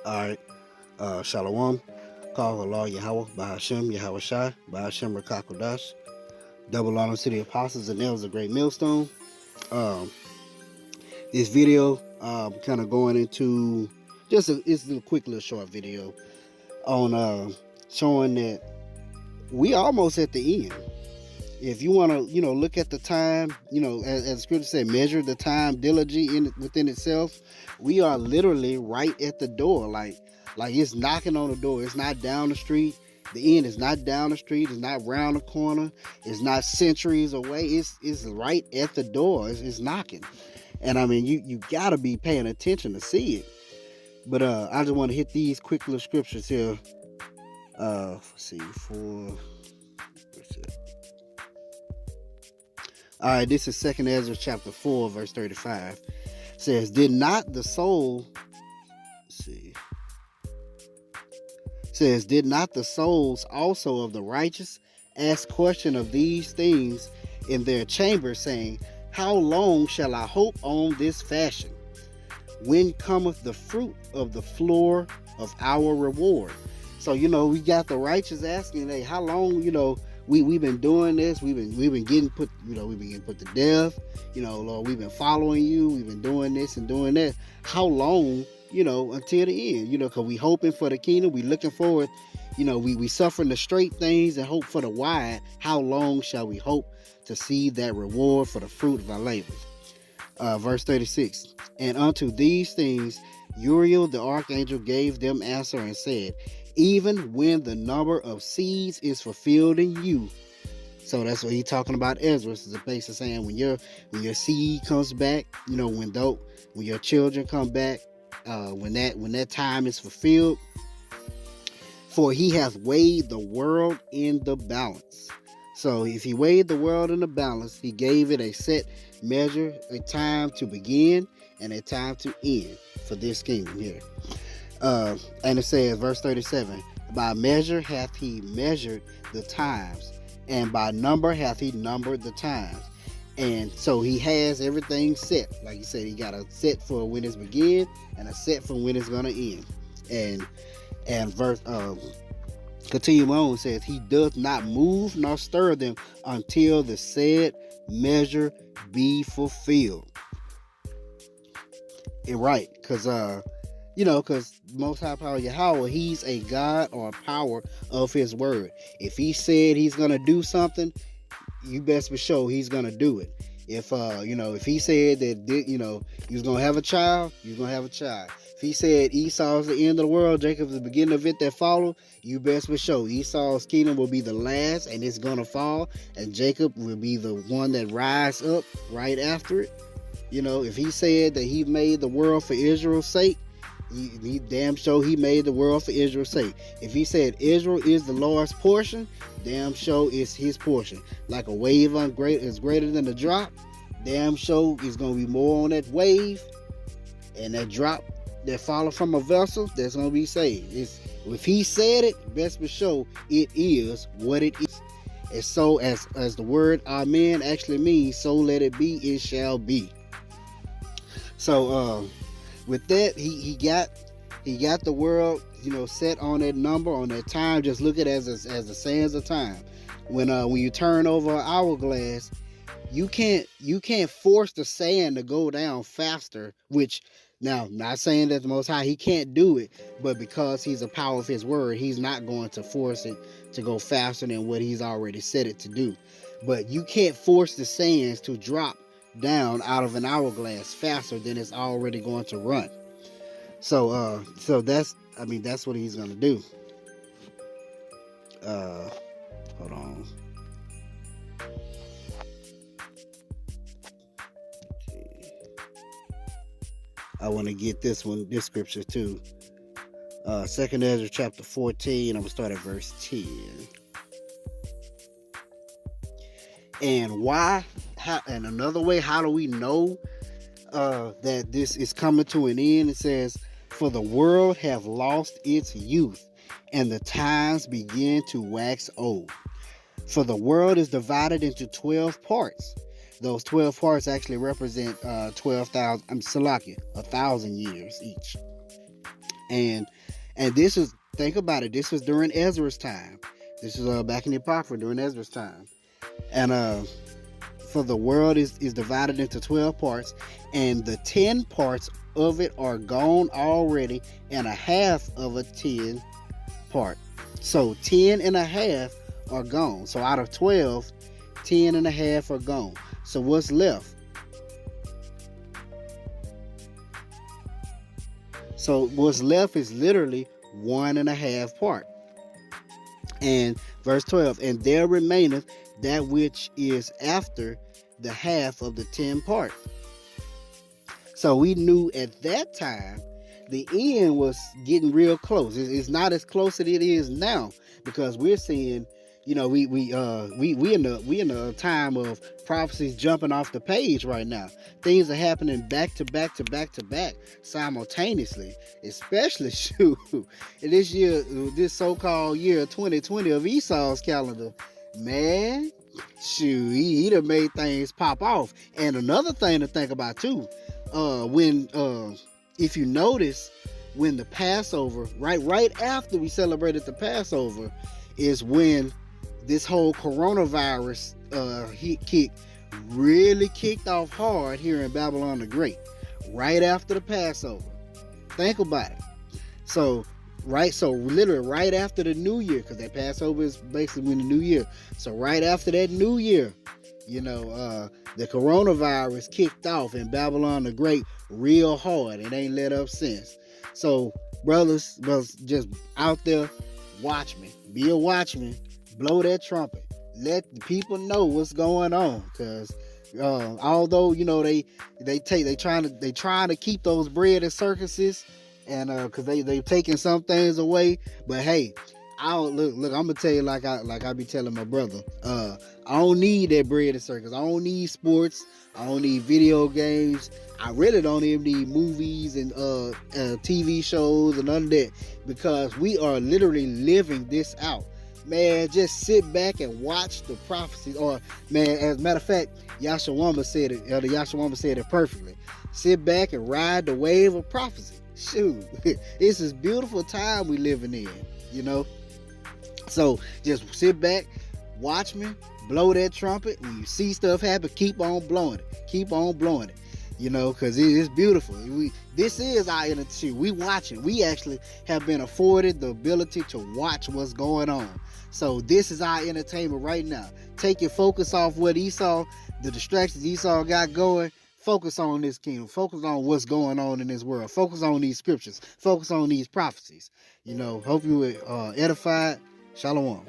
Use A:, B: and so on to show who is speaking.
A: All right. Shalom. Call Allah Yahweh, Bahashem, Yahweh Shai, Bahashem Rakakodash. Double honor to the apostles and nails of great millstone. Um, this video, kind of going into it's a quick little short video on showing that we almost at the end. If you want to, look at the time, as the scripture said, measure the time diligently within itself. We are literally right at the door, like it's knocking on the door. It's not down the street. The end is not down the street. It's not round the corner. It's not centuries away. It's right at the door. It's knocking, and I mean, you gotta be paying attention to see it. But I just want to hit these quick little scriptures here. Let's see, all right, this is 2nd Ezra chapter 4, verse 35. It says, did not the souls also of the righteous ask question of these things in their chamber, saying, how long shall I hope on this fashion? When cometh the fruit of the floor of our reward? So, we got the righteous asking, hey, how long, we've been doing this, we've been getting put, we've been getting put to death, Lord, we've been following you, we've been doing this and doing that. How long, until the end, because we hoping for the kingdom, we looking forward, we suffering the straight things and hope for the wide. How long shall we hope to see that reward for the fruit of our labors? Verse 36, and unto these things Uriel the archangel gave them answer and said, even when the number of seeds is fulfilled in you. So that's what he's talking about. Ezra is basically saying when your seed comes back, when your children come back, when that time is fulfilled. For he hath weighed the world in the balance. So if he weighed the world in the balance, he gave it a set measure, a time to begin and a time to end for this kingdom here. And it says, verse 37, by measure hath he measured the times, and by number hath he numbered the times. And so he has everything set. Like he said, he got a set for when it's begin and a set for when it's going to end. And verse continue on, says, he doth not move nor stir them until the said measure be fulfilled. And right, because Most High Power Yahweh, he's a God or a power of his word. If he said he's going to do something, you best be sure he's going to do it. If he said that, he was going to have a child, you're going to have a child. If he said Esau is the end of the world, Jacob is the beginning of it that follow, you best be sure Esau's kingdom will be the last and it's going to fall, and Jacob will be the one that rise up right after it. If he said that he made the world for Israel's sake, he damn sure he made the world for Israel's sake. If he said Israel is the Lord's portion, damn sure it's his portion. Like a wave is greater than a drop, damn sure is going to be more on that wave, and that drop that follow from a vessel that's going to be saved. If he said it, best be sure it is what it is. And so as the word amen actually means, so let it be, it shall be. So with that, he got the world, set on that number, on that time. Just look at it as the sands of time. When you turn over an hourglass, you can't force the sand to go down faster. Which, now, not saying that the Most High, he can't do it, but because he's a power of his word, he's not going to force it to go faster than what he's already set it to do. But you can't force the sands to drop down out of an hourglass faster than it's already going to run. So that's what he's gonna do. Hold on. I want to get this scripture too. 2nd Ezra chapter 14. I'm gonna start at verse 10. And why? And another way, how do we know that this is coming to an end? It says, for the world have lost its youth, and the times begin to wax old. For the world is divided into 12 parts. Those 12 parts actually represent 1,000 years each. And this is, think about it, this was during Ezra's time. This is back in the Apocrypha during Ezra's time. And for the world is divided into 12 parts, and the 10 parts of it are gone already, and a half of a 10 part. So 10 and a half are gone. So out of 12, 10 and a half are gone. So what's left? So what's left is literally 1.5 part. And verse 12, and there remaineth that which is after the half of the 10 part. So we knew at that time the end was getting real close. It's not as close as it is now, because we're seeing, you know, we in a time of prophecies jumping off the page right now. Things are happening back to back to back to back simultaneously. Especially shoot, in this year, this so-called year 2020 of Esau's calendar, man. Shoot, he done made things pop off. And another thing to think about too, if you notice, when the Passover, right after we celebrated the Passover, is when this whole coronavirus really kicked off hard here in Babylon the Great, right after the Passover. Think about it. So literally right after the New Year, because that Passover is basically when the New Year. So right after that New Year, the coronavirus kicked off in Babylon the Great real hard. It ain't let up since. So brothers, just out there, watch me. Be a watchman. Blow that trumpet. Let the people know what's going on. Because although they trying to keep those bread and circuses, and because they've taken some things away, but hey, look, I'm gonna tell you, like I be telling my brother, I don't need that bread and circus. I don't need sports. I don't need video games. I really don't even need movies and TV shows and none of that, because we are literally living this out. Man, just sit back and watch the prophecies. Or, man, as a matter of fact, Yashawamba said it. The Yashawamba said it perfectly. Sit back and ride the wave of prophecy. Shoot, it's this beautiful time we living in, So just sit back, watch me, blow that trumpet. When you see stuff happen, keep on blowing it. Keep on blowing it. Because it's beautiful. This is our entertainment. We watching. We actually have been afforded the ability to watch what's going on. So this is our entertainment right now. Take your focus off what Esau, the distractions Esau got going. Focus on this kingdom. Focus on what's going on in this world. Focus on these scriptures. Focus on these prophecies. Hope you were edified. Shalom.